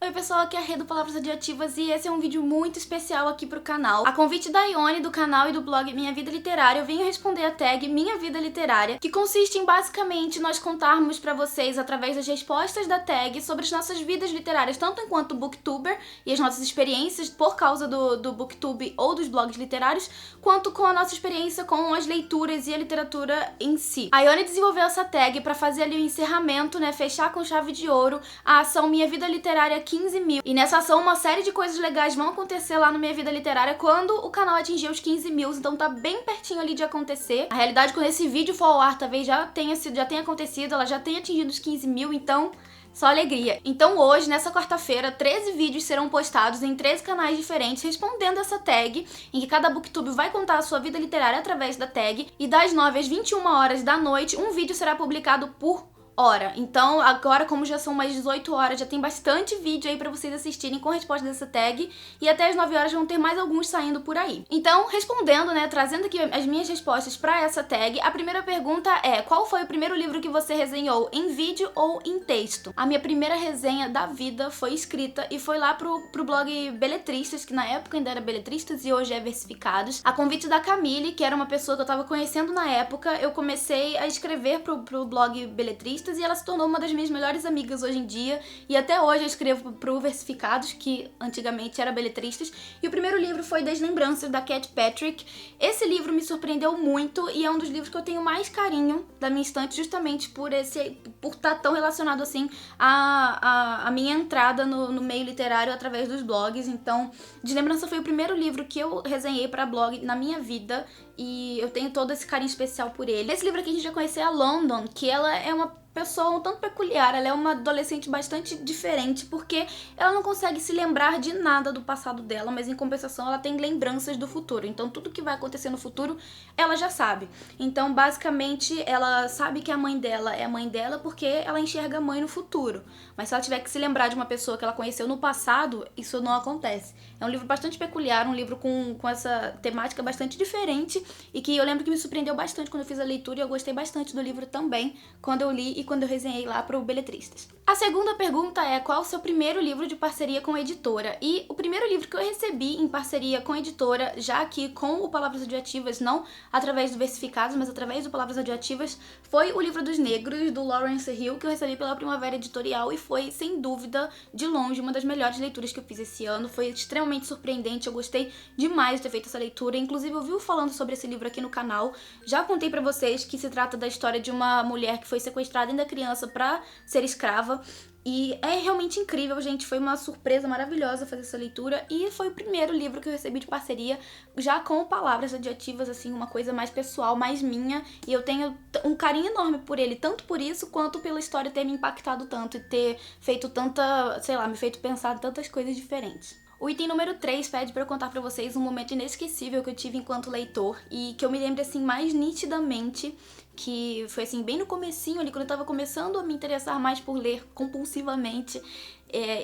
Oi pessoal, aqui é a Rê do Palavras Radioativas e esse é um vídeo muito especial aqui pro canal. A convite da Ione, do canal e do blog Minha Vida Literária, eu venho responder a tag Minha Vida Literária, que consiste em basicamente nós contarmos pra vocês, através das respostas da tag, sobre as nossas vidas literárias, tanto enquanto booktuber e as nossas experiências por causa do booktube ou dos blogs literários, quanto com a nossa experiência com as leituras e a literatura em si. A Ione desenvolveu essa tag pra fazer ali o encerramento, né, fechar com chave de ouro a ação Minha Vida Literária 15 mil. E nessa ação uma série de coisas legais vão acontecer lá no Minha Vida Literária quando o canal atingir os 15 mil, então tá bem pertinho ali de acontecer. Na realidade, quando esse vídeo for ao ar, talvez já tenha acontecido, ela já tenha atingido os 15 mil, então só alegria. Então hoje, nessa quarta-feira, 13 vídeos serão postados em 13 canais diferentes respondendo essa tag, em que cada booktube vai contar a sua vida literária através da tag, e das 9 às 21 horas da noite, um vídeo será publicado por hora. Então agora, como já são mais 18 horas, já tem bastante vídeo aí pra vocês assistirem com a resposta dessa tag, e até as 9 horas vão ter mais alguns saindo por aí. Então, respondendo, né, trazendo aqui as minhas respostas pra essa tag, a primeira pergunta é: qual foi o primeiro livro que você resenhou, em vídeo ou em texto? A minha primeira resenha da vida foi escrita e foi lá pro blog Beletristas, que na época ainda era Beletristas e hoje é Versificados. A convite da Camille, que era uma pessoa que eu tava conhecendo na época, eu comecei a escrever pro blog Beletristas, e ela se tornou uma das minhas melhores amigas hoje em dia, e até hoje eu escrevo pro Versificados, que antigamente era Beletristas, e o primeiro livro foi Deslembranças, da Cat Patrick. Esse livro me surpreendeu muito e é um dos livros que eu tenho mais carinho da minha estante, justamente por estar tão relacionado assim à minha entrada no meio literário através dos blogs. Então, Deslembrança foi o primeiro livro que eu resenhei pra blog na minha vida, e eu tenho todo esse carinho especial por ele. Esse livro aqui a gente vai conhecer a London, que ela é uma pessoa um tanto peculiar, ela é uma adolescente bastante diferente, porque ela não consegue se lembrar de nada do passado dela, mas em compensação ela tem lembranças do futuro, então tudo que vai acontecer no futuro ela já sabe. Então basicamente ela sabe que a mãe dela é a mãe dela porque ela enxerga a mãe no futuro, mas se ela tiver que se lembrar de uma pessoa que ela conheceu no passado, isso não acontece. É um livro bastante peculiar, um livro com essa temática bastante diferente, e que eu lembro que me surpreendeu bastante quando eu fiz a leitura, e eu gostei bastante do livro também quando eu li e quando eu resenhei lá pro Beletristas. A segunda pergunta é: qual o seu primeiro livro de parceria com a editora? E o primeiro livro que eu recebi em parceria com a editora, já aqui com o Palavras Radioativas, não através do Versificados, mas através do Palavras Radioativas, foi o Livro dos Negros, do Lawrence Hill, que eu recebi pela Primavera Editorial, e foi, sem dúvida, de longe, uma das melhores leituras que eu fiz esse ano. Foi extremamente surpreendente, eu gostei demais de ter feito essa leitura. Inclusive, eu vi falando sobre esse livro aqui no canal. Já contei pra vocês que se trata da história de uma mulher que foi sequestrada ainda criança pra ser escrava. E é realmente incrível, gente. Foi uma surpresa maravilhosa fazer essa leitura. E foi o primeiro livro que eu recebi de parceria, já com Palavras Radioativas, assim, uma coisa mais pessoal, mais minha. E eu tenho um carinho enorme por ele, tanto por isso, quanto pela história ter me impactado tanto e ter feito tanta, sei lá, me feito pensar em tantas coisas diferentes. O item número 3 pede pra eu contar pra vocês um momento inesquecível que eu tive enquanto leitor, e que eu me lembro, assim, mais nitidamente, que foi, assim, bem no comecinho ali, quando eu tava começando a me interessar mais por ler compulsivamente.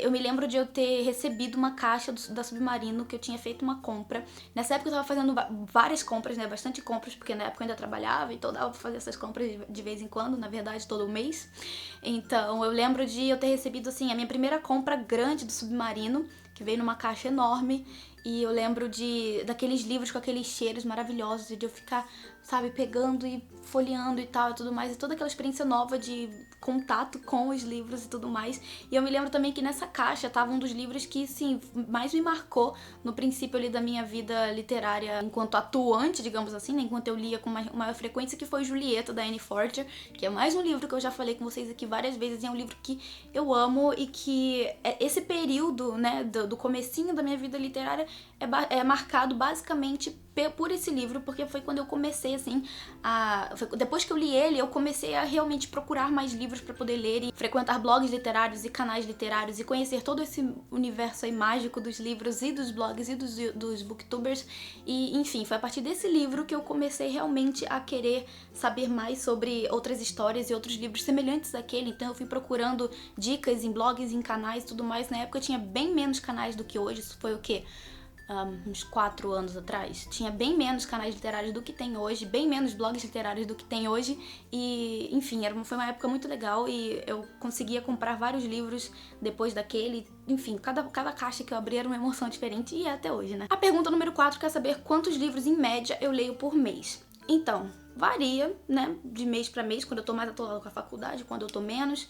Eu me lembro de eu ter recebido uma caixa da Submarino, que eu tinha feito uma compra. Nessa época eu tava fazendo várias compras, né, bastante compras, porque na época eu ainda trabalhava, então dava pra fazer essas compras de vez em quando, na verdade todo mês. Então eu lembro de eu ter recebido, assim, a minha primeira compra grande do Submarino, que veio numa caixa enorme, e eu lembro daqueles livros com aqueles cheiros maravilhosos, e de eu ficar, sabe, pegando e folheando e tal e tudo mais, e toda aquela experiência nova de contato com os livros e tudo mais. E eu me lembro também que nessa caixa tava um dos livros que, sim, mais me marcou no princípio ali da minha vida literária enquanto atuante, digamos assim, né, enquanto eu lia com maior frequência, que foi Julieta, da Anne Forger, que é mais um livro que eu já falei com vocês aqui várias vezes, e é um livro que eu amo, e que esse período, né, do comecinho da minha vida literária é marcado basicamente por esse livro, porque foi quando eu comecei, assim, depois que eu li ele, eu comecei a realmente procurar mais livros pra poder ler e frequentar blogs literários e canais literários e conhecer todo esse universo aí mágico dos livros e dos blogs e dos booktubers. E, enfim, foi a partir desse livro que eu comecei realmente a querer saber mais sobre outras histórias e outros livros semelhantes àquele. Então eu fui procurando dicas em blogs, em canais e tudo mais. Na época eu tinha bem menos canais do que hoje, isso foi o quê? uns 4 anos atrás. Tinha bem menos canais literários do que tem hoje, bem menos blogs literários do que tem hoje. E, enfim, foi uma época muito legal e eu conseguia comprar vários livros depois daquele. Enfim, cada caixa que eu abria era uma emoção diferente e é até hoje, né? A pergunta número 4 quer saber quantos livros em média eu leio por mês. Então, varia, né, de mês pra mês, quando eu tô mais atolada com a faculdade, quando eu tô menos.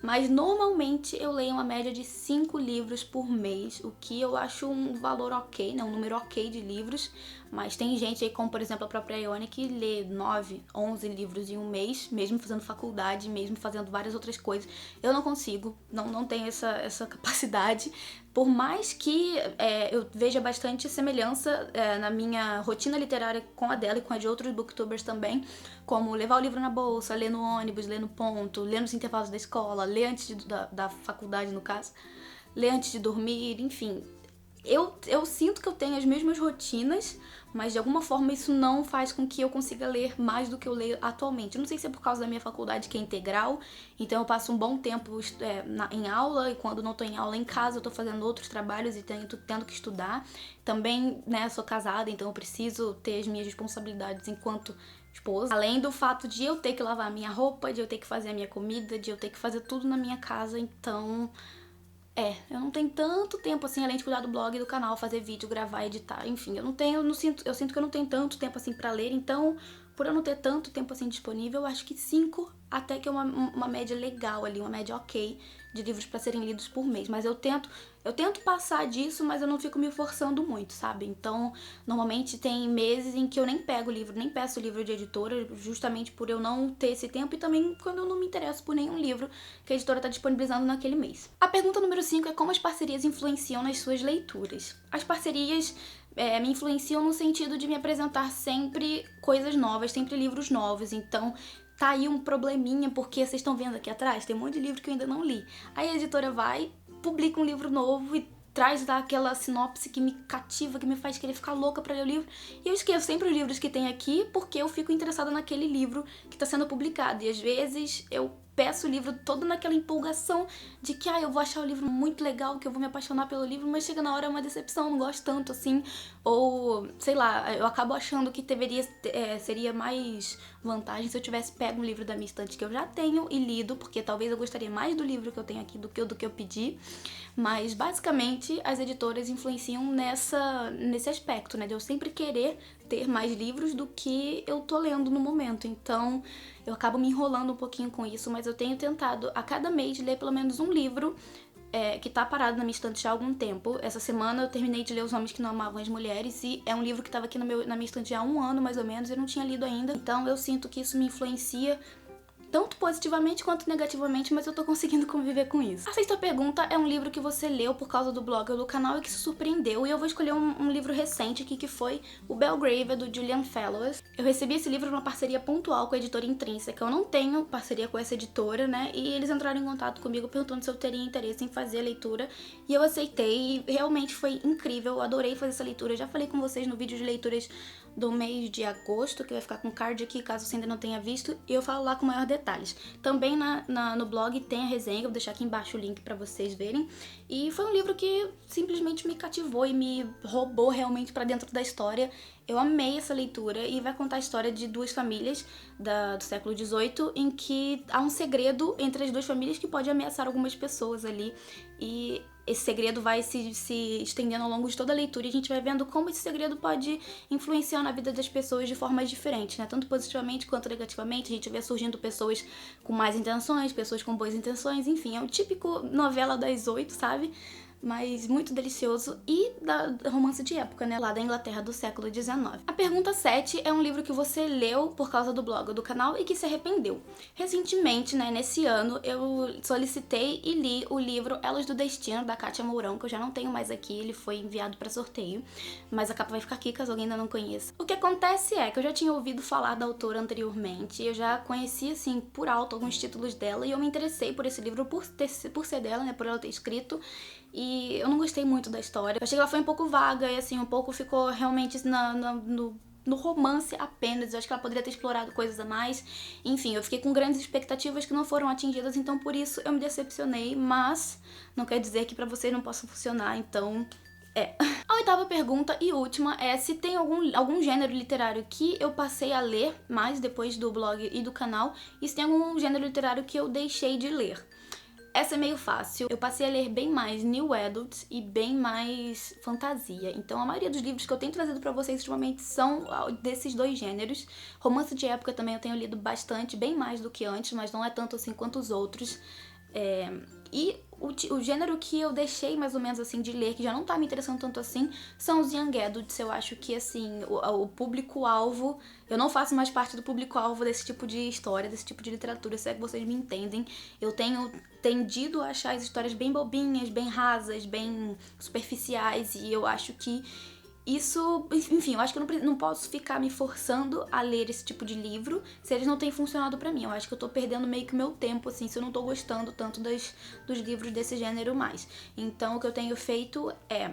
Mas normalmente eu leio uma média de 5 livros por mês, o que eu acho um valor ok, né? Um número ok de livros. Mas tem gente aí, como por exemplo a própria Ione, que lê 9, 11 livros em um mês, mesmo fazendo faculdade, mesmo fazendo várias outras coisas. Eu não consigo, não tenho essa capacidade. Por mais que eu veja bastante semelhança na minha rotina literária com a dela e com a de outros booktubers também, como levar o livro na bolsa, ler no ônibus, ler no ponto, ler nos intervalos da escola, ler antes da faculdade, no caso, ler antes de dormir, enfim. Eu sinto que eu tenho as mesmas rotinas, mas de alguma forma isso não faz com que eu consiga ler mais do que eu leio atualmente. Eu não sei se é por causa da minha faculdade, que é integral, então eu passo um bom tempo em aula, e quando não tô em aula em casa eu tô fazendo outros trabalhos e tendo que estudar. Também, né, sou casada, então eu preciso ter as minhas responsabilidades enquanto esposa. Além do fato de eu ter que lavar a minha roupa, de eu ter que fazer a minha comida, de eu ter que fazer tudo na minha casa, então... eu não tenho tanto tempo assim, além de cuidar do blog e do canal, fazer vídeo, gravar, editar, enfim, eu sinto que eu não tenho tanto tempo assim pra ler, então, por eu não ter tanto tempo assim disponível, eu acho que 5 até que é uma média legal ali, uma média ok de livros pra serem lidos por mês, mas eu tento passar disso, mas eu não fico me forçando muito, sabe? Então, normalmente tem meses em que eu nem pego o livro, nem peço o livro de editora, justamente por eu não ter esse tempo e também quando eu não me interesso por nenhum livro que a editora tá disponibilizando naquele mês. A pergunta número 5 é como as parcerias influenciam nas suas leituras. As parcerias me influenciam no sentido de me apresentar sempre coisas novas, sempre livros novos, então... Tá aí um probleminha, porque vocês estão vendo aqui atrás, tem um monte de livro que eu ainda não li. Aí a editora vai, publica um livro novo e traz aquela sinopse que me cativa, que me faz querer ficar louca pra ler o livro. E eu esqueço sempre os livros que tem aqui, porque eu fico interessada naquele livro que tá sendo publicado. E às vezes eu peço o livro todo naquela empolgação de que eu vou achar o livro muito legal, que eu vou me apaixonar pelo livro, mas chega na hora é uma decepção, não gosto tanto assim, ou sei lá, eu acabo achando que seria mais vantagem se eu tivesse pego um livro da minha estante que eu já tenho e lido, porque talvez eu gostaria mais do livro que eu tenho aqui do que eu pedi, mas basicamente as editoras influenciam nesse aspecto, né, de eu sempre querer ter mais livros do que eu tô lendo no momento, então eu acabo me enrolando um pouquinho com isso, mas eu tenho tentado a cada mês ler pelo menos um livro que tá parado na minha estante já há algum tempo. Essa semana eu terminei de ler Os Homens que Não Amavam as Mulheres e é um livro que tava aqui na minha estante há 1 ano mais ou menos e eu não tinha lido ainda, então eu sinto que isso me influencia tanto positivamente quanto negativamente, mas eu tô conseguindo conviver com isso. A 6ª pergunta é um livro que você leu por causa do blog ou do canal e que se surpreendeu, e eu vou escolher um livro recente aqui, que foi o Belgrave, do Julian Fellowes. Eu recebi esse livro numa parceria pontual com a editora Intrínseca. Eu não tenho parceria com essa editora, né, e eles entraram em contato comigo perguntando se eu teria interesse em fazer a leitura, e eu aceitei, e realmente foi incrível, eu adorei fazer essa leitura. Eu já falei com vocês no vídeo de leituras do mês de agosto, que vai ficar com card aqui, caso você ainda não tenha visto, e eu falo lá com maior detalhes. Também no blog tem a resenha, eu vou deixar aqui embaixo o link pra vocês verem, e foi um livro que simplesmente me cativou e me roubou realmente pra dentro da história. Eu amei essa leitura e vai contar a história de 2 famílias do século XVIII em que há um segredo entre as 2 famílias que pode ameaçar algumas pessoas ali, e esse segredo vai se estendendo ao longo de toda a leitura e a gente vai vendo como esse segredo pode influenciar na vida das pessoas de formas diferentes, né? Tanto positivamente quanto negativamente. A gente vê surgindo pessoas com más intenções, pessoas com boas intenções, enfim, é o típico novela das 8, sabe? Mas muito delicioso, e da romance de época, né, lá da Inglaterra do século XIX. A pergunta 7 é um livro que você leu por causa do blog ou do canal e que se arrependeu. Recentemente, né, nesse ano, eu solicitei e li o livro Elas do Destino, da Kátia Mourão, que eu já não tenho mais aqui, ele foi enviado para sorteio, mas a capa vai ficar aqui caso alguém ainda não conheça. O que acontece é que eu já tinha ouvido falar da autora anteriormente, eu já conhecia, assim, por alto alguns títulos dela, e eu me interessei por esse livro por ser dela, né, por ela ter escrito, e eu não gostei muito da história. Eu achei que ela foi um pouco vaga e assim, um pouco ficou realmente no romance apenas. Eu acho que ela poderia ter explorado coisas a mais. Enfim, eu fiquei com grandes expectativas que não foram atingidas, então por isso eu me decepcionei, mas não quer dizer que pra vocês não possa funcionar, então... A oitava pergunta e última é se tem algum gênero literário que eu passei a ler mais depois do blog e do canal, e se tem algum gênero literário que eu deixei de ler. Essa é meio fácil. Eu passei a ler bem mais New Adult e bem mais fantasia. Então a maioria dos livros que eu tenho trazido pra vocês ultimamente são desses dois gêneros. Romance de época também eu tenho lido bastante, bem mais do que antes, mas não é tanto assim quanto os outros. E o gênero que eu deixei mais ou menos assim de ler, que já não tá me interessando tanto assim, são os Young Adults. Eu acho que assim, o público-alvo, eu não faço mais parte do público-alvo desse tipo de história, desse tipo de literatura, se é que vocês me entendem. Eu tenho tendido a achar as histórias bem bobinhas, bem rasas, bem superficiais, e eu acho que isso, enfim, eu acho que eu não posso ficar me forçando a ler esse tipo de livro se eles não têm funcionado pra mim. Eu acho que eu tô perdendo meio que o meu tempo, assim, se eu não tô gostando tanto dos livros desse gênero mais. Então, o que eu tenho feito é...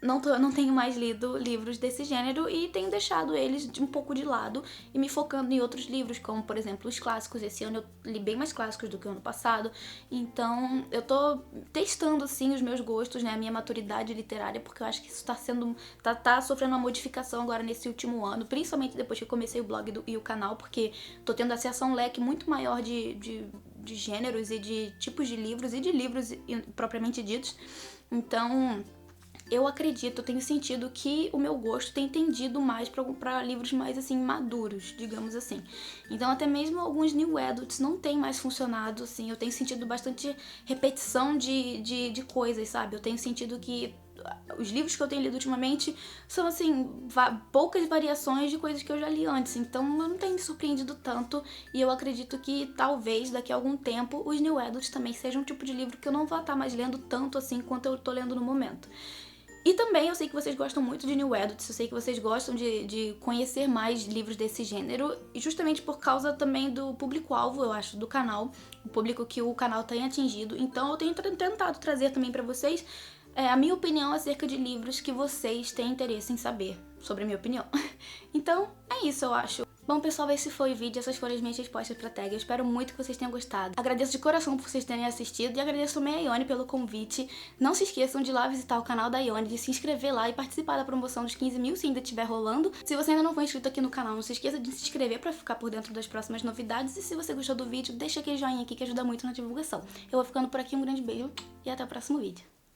Não tenho mais lido livros desse gênero e tenho deixado eles um pouco de lado e me focando em outros livros, como, por exemplo, os clássicos. Esse ano eu li bem mais clássicos do que o ano passado. Então, eu tô testando, assim, os meus gostos, né, a minha maturidade literária, porque eu acho que isso tá sofrendo uma modificação agora nesse último ano, principalmente depois que eu comecei o blog e o canal, porque tô tendo acesso a um leque muito maior de gêneros e de tipos de livros e de livros propriamente ditos. Então... eu acredito, eu tenho sentido que o meu gosto tem tendido mais pra livros mais, assim, maduros, digamos assim. Então, até mesmo alguns New Adults não tem mais funcionado, assim. Eu tenho sentido bastante repetição de coisas, sabe? Eu tenho sentido que os livros que eu tenho lido ultimamente são, assim, poucas variações de coisas que eu já li antes. Então, eu não tenho me surpreendido tanto. E eu acredito que, talvez, daqui a algum tempo, os New Adults também sejam um tipo de livro que eu não vou estar mais lendo tanto, assim, quanto eu tô lendo no momento. E também eu sei que vocês gostam muito de New Adults, eu sei que vocês gostam de conhecer mais livros desse gênero, e justamente por causa também do público-alvo, eu acho, do canal, o público que o canal tem atingido. Então eu tenho tentado trazer também pra vocês a minha opinião acerca de livros que vocês têm interesse em saber sobre a minha opinião. Então é isso, eu acho. Bom, pessoal, esse foi o vídeo, essas foram as minhas respostas pra tag. Eu espero muito que vocês tenham gostado. Agradeço de coração por vocês terem assistido e agradeço também a Ione pelo convite. Não se esqueçam de ir lá visitar o canal da Ione, de se inscrever lá e participar da promoção dos 15 mil se ainda estiver rolando. Se você ainda não for inscrito aqui no canal, não se esqueça de se inscrever pra ficar por dentro das próximas novidades. E se você gostou do vídeo, deixa aquele joinha aqui que ajuda muito na divulgação. Eu vou ficando por aqui, um grande beijo e até o próximo vídeo.